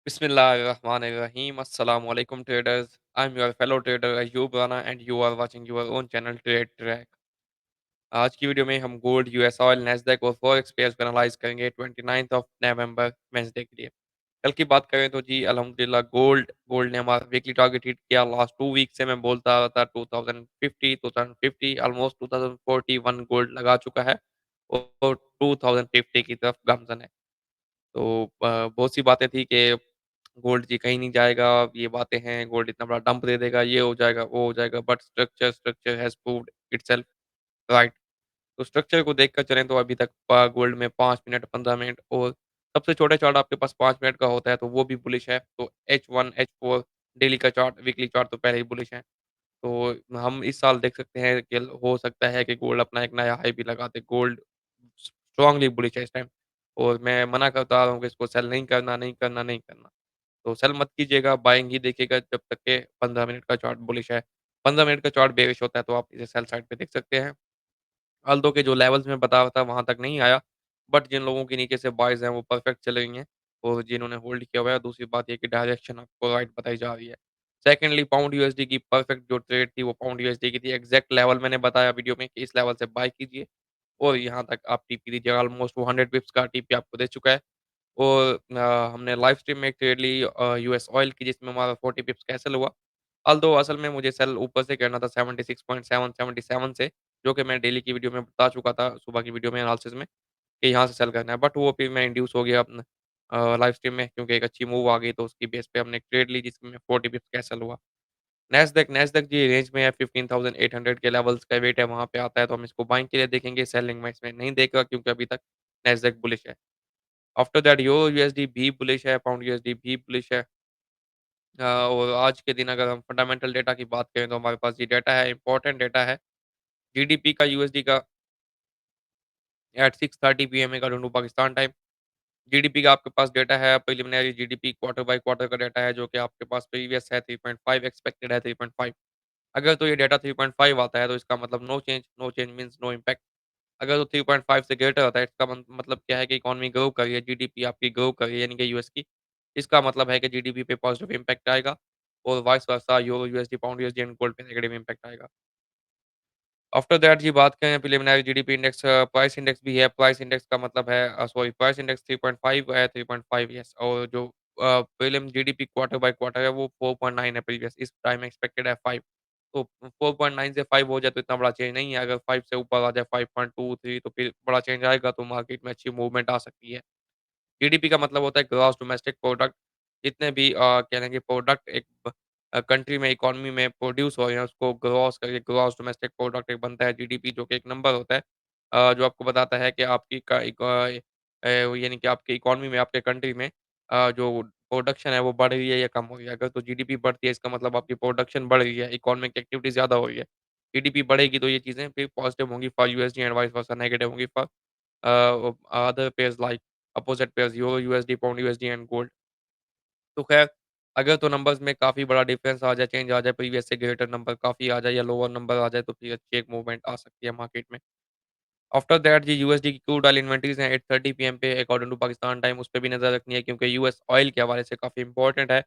Bismillahirrahmanirrahim. Assalamu alaikum traders. I'm your fellow trader Ayub Rana and you are watching your own channel Trade Track. आज की video में हम gold, US oil, Nasdaq और forex pairs को analyse करेंगे 29th of November Wednesday के लिए। कल की बात करें तो जी अल्हम्दुलिल्लाह गोल्ड ने हमारा वीकली टारगेट हिट किया। लास्ट 2 वीक से मैं बोलता आ रहा था 2050 ऑलमोस्ट 2041 गोल्ड लगा चुका है और 2050 की तरफ गामज़न है। तो बहुत सी बातें थी कि गोल्ड जी कहीं नहीं जाएगा, ये बातें हैं, गोल्ड इतना बड़ा डंप दे देगा, ये हो जाएगा, वो हो जाएगा, but structure has proved itself right. तो स्ट्रक्चर को देखकर चलें तो अभी तक गोल्ड में 5 मिनट, 15 मिनट और सबसे छोटा चार्ट आपके पास 5 मिनट का होता है, तो वो भी बुलिश है। तो H1, H4 डेली का चार्ट, वीकली चार्ट तो पहले ही बुलिश है। तो हम इस साल देख सकते हैं कि हो सकता है कि गोल्ड अपना एक नया हाई भी लगा दे। गोल्ड स्ट्रांगली बुलिश है इस टाइम और मैं मना करता आ रहा हूँ कि इसको सेल नहीं करना, नहीं करना, नहीं करना। तो सेल मत कीजिएगा, बाइंग ही देखिएगा जब तक के 15 मिनट का चार्ट बुलिश है। 15 मिनट का चार्ट बेयरिश होता है तो आप इसे सेल साइड पे देख सकते हैं। अल्दो के जो लेवल्स मैं बता रहा था वहाँ तक नहीं आया, बट जिन लोगों की नीचे से बाइज़ हैं वो परफेक्ट चल रही हैं और जिन्होंने होल्ड किया हुआ है दूसरी बात ये कि डायरेक्शन आपको राइट बताई जा रही है। सेकंडली पाउंड यूएसडी की परफेक्ट जो ट्रेड थी वो पाउंड यूएसडी की थी। एग्ज़ैक्ट लेवल मैंने बताया वीडियो में कि इस लेवल से बाय कीजिए और यहाँ तक आप टीपी दीजिए। ऑलमोस्ट वो 100 पिप्स का टीपी आपको दे चुका है। और हमने लाइव स्ट्रीम में एक ट्रेड ली यूएस ऑयल की जिसमें हमारा 40 पिप्स कैंसल हुआ। ऑल्दो असल में मुझे सेल ऊपर से करना था 76.7 77 से, जो कि मैं डेली की वीडियो में बता चुका था, सुबह की वीडियो में एनालिसिस में कि यहाँ से सेल करना है। बट वो फिर मैं इंड्यूस हो गया अपना लाइव स्ट्रीम में क्योंकि एक अच्छी मूव आ गई तो उसकी बेस पे हमने एक ट्रेड ली जिसमें 40 पिप्स कैंसल हुआ। नैस्डैक जी रेंज में है 15,800 के लेवल्स का वेट है वहाँ पे आता है तो हम इसको बाइंग के लिए देखेंगे, सेलिंग में इसमें नहीं देख रहा क्योंकि अभी तक नैस्डैक बुलिश है। आफ्टर दैट यूरो यूएसडी भी बुलिश है, पाउंड यूएसडी भी बुलिश है। और आज के दिन अगर हम फंडामेंटल डेटा की बात करें तो हमारे पास ये डेटा है, इम्पोर्टेंट डेटा है। जीडीपी का यूएसडी का at 6:30 PM according to Pakistan time. GDP का आपके पास डेटा है, preliminary GDP quarter by quarter का डेटा है जो कि आपके पास प्रीवियस है 3.5 एक्सपेक्टेड है 3.5। अगर तो ये डेटा 3.5 आता है तो इसका मतलब no change means no impact. अगर तो 3.5 से ग्रेटर आता है इसका मतलब क्या है कि इकोनॉमी ग्रो कर रही है, जीडीपी आपकी ग्रो कर रही है यानी कि यूएस की। इसका मतलब है कि जीडीपी पे पॉजिटिव इम्पैक्ट आएगा और vice versa euro USD, pound USD and gold पे नेगेटिव इम्पैक्ट आएगा। आफ्टर दैट जी बात करें preliminary GDP index price index भी है। प्राइस इंडेक्स का मतलब है सॉरी प्राइस इंडेक्स 3.5 है 3.5 यस और जो prelim GDP quarter by quarter है वो 4.9 है प्रीवियस इस टाइम एक्सपेक्टेड है 5। तो 4.9 से 5 हो जाए तो इतना बड़ा चेंज नहीं है। अगर 5 से ऊपर आ जाए 5.2 3 तो फिर बड़ा चेंज आएगा तो मार्केट में अच्छी मूवमेंट आ सकती है। जीडीपी का मतलब होता है ग्रॉस डोमेस्टिक प्रोडक्ट। जितने भी कह लें कि प्रोडक्ट एक कंट्री में इकोनॉमी में प्रोड्यूस हो रहे हैं उसको ग्रॉस करके ग्रॉस डोमेस्टिक प्रोडक्ट एक बनता है जीडीपी जो कि एक नंबर होता है जो आपको बताता है कि आपकी यानी कि आपकी इकोनॉमी में आपके कंट्री में जो प्रोडक्शन है वो बढ़ रही है या कम हो रही है। अगर तो जीडीपी बढ़ती है इसका मतलब आपकी प्रोडक्शन बढ़ रही है, इकोनॉमिक एक्टिविटी ज़्यादा हो रही है। जीडीपी बढ़ेगी तो ये चीज़ें फिर पॉजिटिव होंगी for USD and vice versa negative होंगी for other pairs like opposite pairs euro USD, pound USD and gold. तो ख़ैर अगर तो नंबर्स में काफ़ी बड़ा डिफरेंस आ जाए, चेंज आ जाए, प्रीवियस से ग्रेटर नंबर काफ़ी आ जाए या लोअर नंबर आ जाए तो फिर अच्छी एक मूवमेंट आ सकती है मार्केट में। आफ्टर दैट जी यूएसडी की क्रूड ऑयल इन्वेंटरीज़ हैं 8:30 पीएम पे अकॉर्डिंग टू पाकिस्तान टाइम उस पे भी नज़र रखनी है क्योंकि यूएस ऑयल के हवाले से काफ़ी इंपॉर्टेंट है।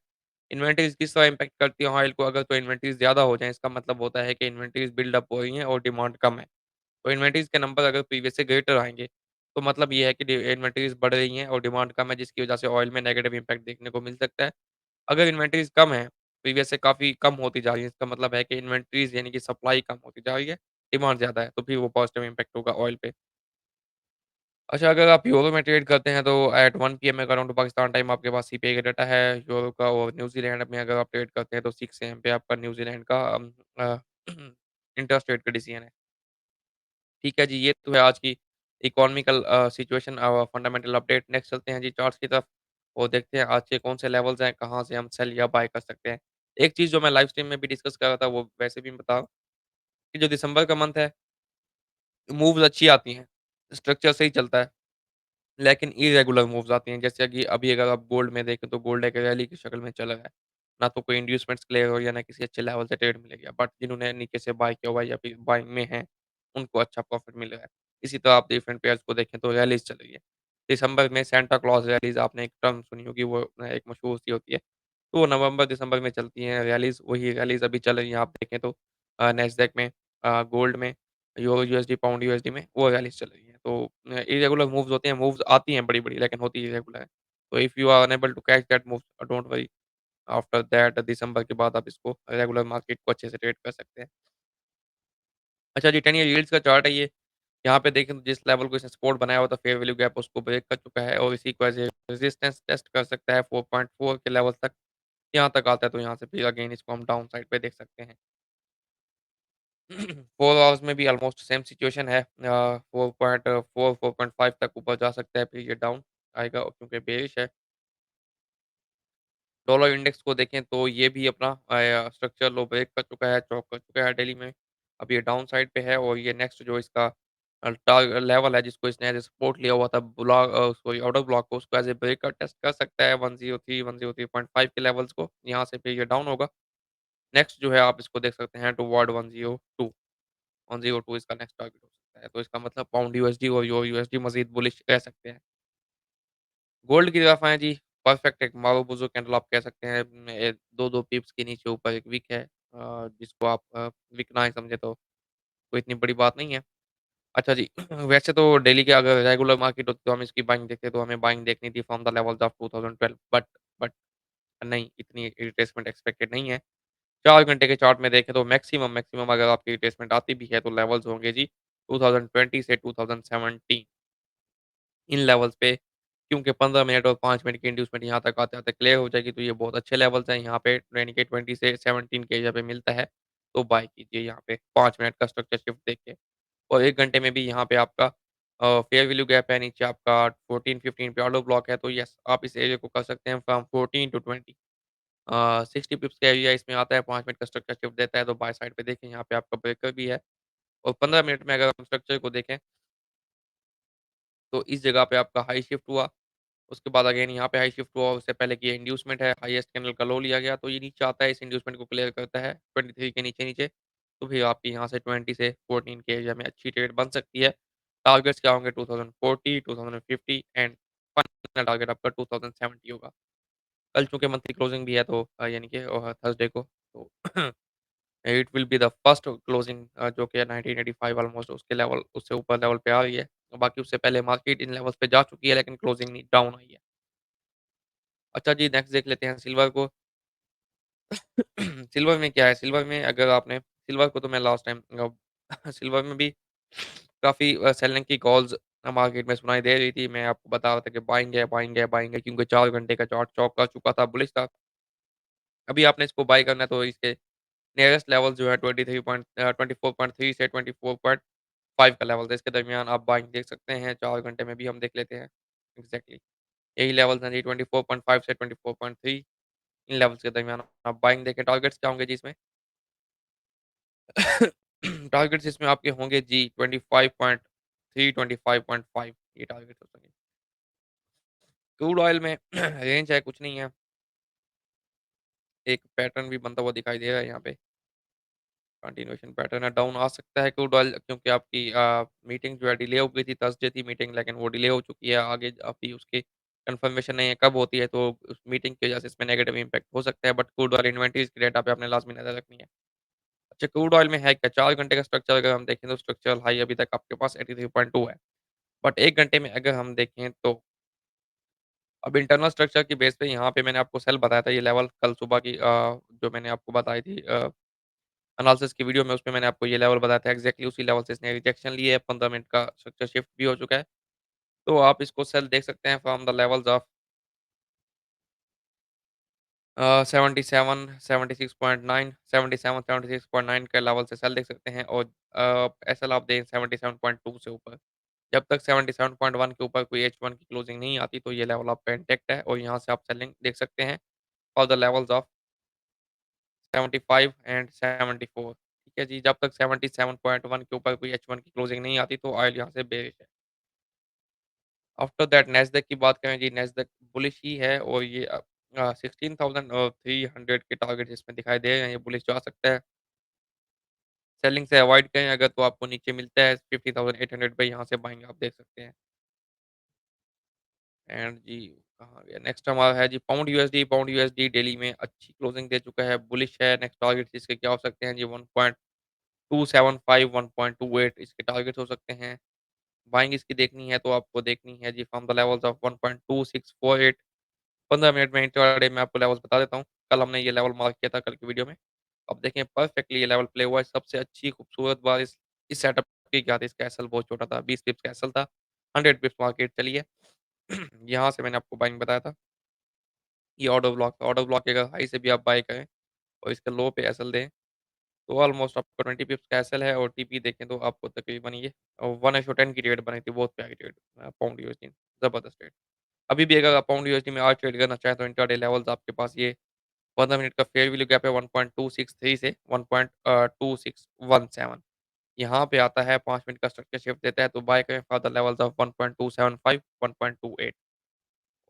इन्वेंटरीज़ किस तरह इम्पैक्ट करती हैं ऑयल को अगर तो इन्वेंटरीज़ ज़्यादा हो जाएँ इसका मतलब होता है कि इन्वेंटरीज़ बिल्ड अप हो रही हैं और डिमांड कम है। तो इन्वेंटरीज़ के नंबर अगर प्रीवियस से ग्रेटर आएँगे, तो मतलब ये है कि इन्वेंटरीज़ बढ़ रही हैं और डिमांड कम है जिसकी वज़ह से ऑयल में नेगेटिव इम्पैक्ट देखने को मिल सकता है। अगर इन्वेंटरीज़ कम है, प्रीवियस से काफ़ी कम होती जा रही है, इसका मतलब है कि इन्वेंटरीज़ यानी कि सप्लाई कम होती जा रही है, डिमांड ज़्यादा है, तो फिर वो पॉजिटिव इम्पैक्ट होगा ऑयल पे। अच्छा अगर आप यूरो में ट्रेड करते हैं तो at 1 PM according to Pakistan time आपके पास सीपीआई का डाटा है यूरो का और न्यूज़ीलैंड में अगर आप ट्रेड करते हैं तो 6 एएम पे आपका न्यूज़ीलैंड का अ, इंट्रास्टेट का डिसीजन है। ठीक है जी, ये तो है आज की economical situation fundamental update. Next चलते हैं जी चार्ट्स की तरफ और देखते हैं आज के कौन से लेवल्स हैं, कहाँ से हम सेल या बाय कर सकते हैं। एक चीज़ जो मैं लाइव स्ट्रीम में भी डिस्कस कर रहा था, वो वैसे भी मैं बताऊँ कि जो दिसंबर का मंथ है, मूव्स अच्छी आती हैं, स्ट्रक्चर सही चलता है, लेकिन इर्रेगुलर मूव्स आती हैं। जैसे कि अभी अगर आप गोल्ड में देखें, तो गोल्ड एक रैली की शक्ल में चल रहा है। ना तो कोई इंड्यूसमेंट्स क्लियर हो रही है, ना किसी अच्छे लेवल से ट्रेड मिलेगा। बट जिन्होंने नीचे से बाय किया हुआ है या फिर बाइंग में हैं, उनको अच्छा प्रॉफिट मिल रहा है। इसी तरह आप डिफरेंट पेयर्स को देखें, तो रैलीज़ चल रही है। दिसंबर में सांता क्लॉज रैलीज़ आपने एक टर्म सुनी होगी वो एक मशहूर सी होती है। तो वो नवंबर-दिसंबर में चलती हैं रैलीज़, वही रैलीज़ अभी चल रही हैं आप देखें तो नैस्डैक में गोल्ड में, यूरो यूएसडी, पाउंड यूएसडी में वो रैलीज़ चल रही हैं। तो इर्रेगुलर मूव्स होते हैं, मूव्स आती हैं बड़ी-बड़ी लेकिन होती इर्रेगुलर हैं। तो if you are unable to catch that move don't worry after that दिसंबर के बाद आप इसको रेगुलर मार्केट को अच्छे से ट्रेड कर सकते हैं। अच्छा जी 10 ईयर यील्ड्स का चार्ट है ये। यहाँ पे देखें तो जिस लेवल को इसने सपोर्ट बनाया हुआ था फेयर वैल्यू गैप उसको ब्रेक कर चुका है और इसी को एज़ ए रेजिस्टेंस टेस्ट कर सकता है 4.4 के लेवल तक। यहाँ तक आता है तो यहाँ से फिर अगेन इसको हम डाउन साइड पे देख सकते हैं। 4 आवर्स में भी ऑलमोस्ट सेम सिचुएशन है। 4.4 4.5 तक ऊपर जा सकता है फिर ये डाउन आएगा क्योंकि बेयरिश है। डॉलर इंडेक्स को देखें तो ये भी अपना स्ट्रक्चर लो ब्रेक कर चुका है, चौक कर चुका है डेली में। अब ये डाउन साइड पे है और ये नेक्स्ट जो इसका लेवल है जिसको इसने एज़ ए सपोर्ट लिया हुआ था सॉरी ऑर्डर ब्लॉक को उसको एज़ ए ब्रेकर टेस्ट कर सकता है 103 103.5 के लेवल्स को। यहाँ से फिर ये डाउन होगा। नेक्स्ट जो है आप इसको देख सकते हैं टुवर्ड 102 102 इसका नेक्स्ट टारगेट हो सकता है। तो इसका मतलब पाउंड यूएसडी और यूरो यूएसडी मज़ीद बुलिश रह सकते हैं। गोल्ड की तरफ आएँ जी, परफेक्ट एक मारूबुज़ू कैंडल आप कह सकते हैं। 2-2 पिप्स के नीचे ऊपर एक विक है जिसको आप विक ना ही समझे तो कोई इतनी बड़ी बात नहीं है। अच्छा जी, वैसे तो डेली के अगर रेगुलर मार्केट होती तो हम इसकी बाइंग देखते तो हमें बाइंग देखनी थी from the levels of 2012 but नहीं, इतनी रिट्रेसमेंट एक्सपेक्टेड नहीं है। 4 घंटे के चार्ट में देखें तो मैक्सिमम अगर आपकी रिट्रेसमेंट आती भी है तो लेवल्स होंगे जी 2020 से 2017 इन लेवल्स पे क्योंकि 15 मिनट और 5 मिनट की इंड्यूसमेंट यहाँ तक आते-आते क्लियर हो जाएगी, तो ये बहुत अच्छे लेवल्स हैं यहाँ पे यानी कि 20 से 17 के एरिया पे मिलता है, तो बाय कीजिए यहाँ पे 5 मिनट का स्ट्रक्चर शिफ्ट देख के। और 1 घंटे में भी यहाँ पे आपका फेयर वैल्यू गैप है, नीचे आपका 14-15 पे ऑर्डर ब्लॉक है, तो येस आप इस एरिया को कर सकते हैं फ्रॉम 14 टू 20 60 पिप्स का एरिया इसमें आता है, 5 मिनट का स्ट्रक्चर शिफ्ट देता है, तो बाय साइड पे देखें यहाँ पे आपका ब्रेकर भी है और 15 मिनट में अगर हम स्ट्रक्चर को देखें, तो इस जगह पे आपका हाई शिफ्ट हुआ उसके बाद अगेन यहाँ पे हाई शिफ्ट हुआ, उससे पहले की ये इंड्यूसमेंट है, हाईएस्ट कैंडल का लो लिया गया, तो ये नीचे आता है, इस इंड्यूसमेंट को क्लियर करता है 23 के नीचे-नीचे, तो फिर आपकी यहाँ से 20 से 14 के एरिया में अच्छी ट्रेड बन सकती है। टारगेट्स क्या होंगे 2040, 2050 एंड फाइनल टारगेट आपका 2070 होगा। कल चूँकि मंथली क्लोजिंग भी है तो यानी कि थर्सडे को, तो it will be the first closing जो कि 1985 ऑलमोस्ट उसके लेवल उससे ऊपर लेवल पे आ रही है। बाकी उससे पहले मार्केट इन लेवल्स पे जा चुकी है, लेकिन क्लोजिंग नहीं डाउन आई है। अच्छा जी, नेक्स्ट देख लेते हैं सिल्वर को। सिल्वर में क्या है, सिल्वर में अगर आपने सिल्वर को तो मैं लास्ट टाइम सिल्वर में भी काफ़ी सेलिंग की कॉल्स मार्केट में सुनाई दे रही थी। मैं आपको बता रहा था कि बाइंग है, बाइंग है, बाइंग है क्योंकि 4 घंटे का चार्ट चौक कर चुका था, बुलिश था। अभी आपने इसको बाय करना है तो इसके नियरेस्ट लेवल जो है 24.3 से 24.5 का लेवल था। इसके दरमियान आप बाइंग देख सकते हैं, 4 घंटे में भी हम देख लेते हैं। एग्ज़ैक्टली यही लेवल्स हैं जी 24.5 से 24.3 इन लेवल्स के दरमियान आप बाइंग देखें। टारगेट्स क्या होंगे जी इसमें? टारगेट्स इसमें आपके होंगे जी 25.3 25.5 ये टारगेट्स हो सकेंगे। क्रूड ऑयल में रेंज है कुछ नहीं है, एक पैटर्न भी बनता हुआ दिखाई दे रहा है यहाँ पे। कंटिन्यूएशन पैटर्न है, डाउन आ सकता है क्रूड ऑयल क्योंकि आपकी मीटिंग जो है डिले हो गई थी, थर्सडे थी मीटिंग लेकिन वो डिले हो चुकी है। आगे अभी उसकी कन्फर्मेशन नहीं है कब होती है, तो उस मीटिंग की वजह से इसमें नेगेटिव इम्पैक्ट हो सकता है, बट क्रूड ऑयल इन्वेंटरीज़ की डेटा पे आपने लाज़मी नज़र रखनी है। अच्छा क्रूड ऑयल में है क्या 4 घंटे का स्ट्रक्चर अगर हम देखें तो स्ट्रक्चरल हाई अभी तक आपके पास 83.2 है। बट 1 घंटे में अगर हम देखें तो अब इंटरनल स्ट्रक्चर की बेस पे यहाँ पे मैंने आपको सेल बताया था ये लेवल कल सुबह की जो मैंने आपको बताई थी एनालिसिस की वीडियो में उसमें मैंने आपको ये लेवल बताया था एग्ज़ैक्टली उसी लेवल से इसने रिजेक्शन ली है 15 मिनट का स्ट्रक्चर शिफ्ट भी हो चुका है। तो आप इसको सेल देख सकते हैं फ्रॉम द लेवल्स ऑफ 77, 76.9, 77, 76.9 के लेवल से सेल देख सकते हैं और एसएल आप दें 77.2 से ऊपर। जब तक 77.1 के ऊपर कोई H1 की क्लोजिंग नहीं आती तो ये लेवल आपका इंटैक्ट है और यहाँ से आप सेलिंग देख सकते हैं for the levels of 75 and 74 ठीक है जी, जब तक 77.1 के ऊपर कोई H1 की क्लोजिंग नहीं आती तो ऑयल यहाँ से बेरिश है। आफ्टर दैट नैस्डैक की बात करें जी, नैस्डैक बुलिश ही है और ये 16,300 के टारगेट इसमें दिखाई दे रहे हैं, ये बुलिश जा सकता है। सेलिंग से अवॉइड करें अगर तो आपको नीचे मिलता है 50,800 पे यहाँ से बाइंग आप देख सकते हैं। एंड जी कहाँ गया? नेक्स्ट हमारा है जी pound USD. Pound USD daily में अच्छी क्लोजिंग दे चुका है, बुलिश है। नेक्स्ट टारगेट्स इसके क्या हो सकते हैं जी? 1.275, 1.28 इसके टारगेट्स हो सकते हैं। बाइंग इसकी देखनी है तो आपको देखनी है जी फ्रॉम द लेवल्स ऑफ 1.2648। 15 मिनट में इंट्राडे में आपको लेवल्स बता देता हूँ। कल हमने ये लेवल मार्क किया था कल की वीडियो में। अब देखें परफेक्टली ये लेवल प्ले हुआ है। सबसे अच्छी खूबसूरत बात इस सेटअप की क्या थी? इसका एसएल बहुत छोटा था, 20 पिप्स का एसएल था। 100 पिप्स मार्केट चली है। यहाँ से मैंने आपको बाइंग बताया था। ये ऑर्डर ब्लॉक के अगर हाई से भी आप बाय करें और इसके लो पे एसएल दें, तो ऑलमोस्ट आपको 20 पिप्स का एसएल है और टीपी देखें तो आपको तकरीबन ये 1:10 की ट्रेड बनी थी, बहुत प्यारी ट्रेड पाउंड यूएसडी ज़बरदस्त ट्रेड। अभी भी अगर आप पाउंड यूएसडी में आज ट्रेड करना चाहें तो इंट्राडे लेवल्स आपके पास ये 15 मिनट का फेयर वैल्यू गैप है 1.263 से 1.2617। यहाँ पे आता है 5 मिनट का स्ट्रक्चर शिफ्ट देता है तो बाय करें for the levels of 1.275, 1.28।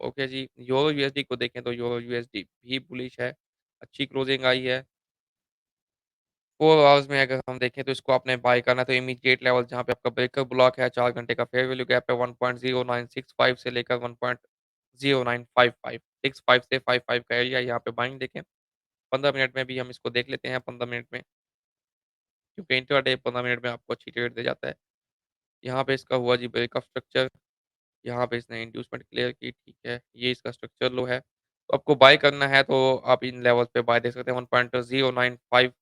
Okay जी, यूरो यूएसडी को देखें तो यूरो यूएसडी भी बुलिश है, अच्छी क्लोजिंग आई है। 4 आवर्स में अगर हम देखें तो इसको आपने बाय करना है तो इमीडिएट लेवल जहाँ पे आपका ब्रेकर ब्लॉक है, 4 घंटे का फेयर वैल्यू गैप है 1.0965 से लेकर 1.0955, 65 से 55 का एरिया यहाँ पे बाइंग देखें। 15 मिनट में भी हम इसको देख लेते हैं 15 मिनट में, क्योंकि इंट्राडे 15 मिनट में आपको अच्छी ट्रेड दे जाता है। यहाँ पे इसका हुआ जी ब्रेकअप स्ट्रक्चर, यहाँ पे इसने इंड्यूसमेंट क्लियर की, ठीक है। ये इसका स्ट्रक्चर लो है। तो आपको बाय करना है तो आप इन लेवल्स पे बाय देख सकते हैं 1.095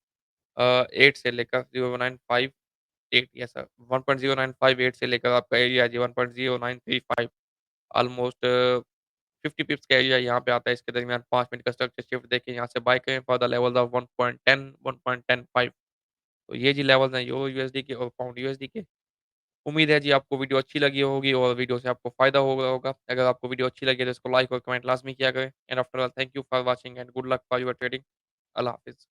8 से लेकर 0.958 यस सर 1.0958 से लेकर आपका एरिया जी 1.0935 ऑलमोस्ट 50 पिप्स का एरिया यहाँ पे आता है। इसके दरमियान 5 मिनट का स्ट्रक्चर शिफ्ट देके यहाँ से बाय करें फॉर द लेवल्स ऑफ 1.10, 1.105। तो ये जी लेवल्स हैं यूरो यूएसडी के और पाउंड यूएसडी के। उम्मीद है जी आपको वीडियो अच्छी लगी होगी और वीडियो से आपको फ़ायदा हो गया होगा। अगर आपको वीडियो अच्छी लगी है तो इसको लाइक और कमेंट लाज़मी किया करें। And after all thank you for watching and good luck for your trading. अल्लाह हाफ़िज़।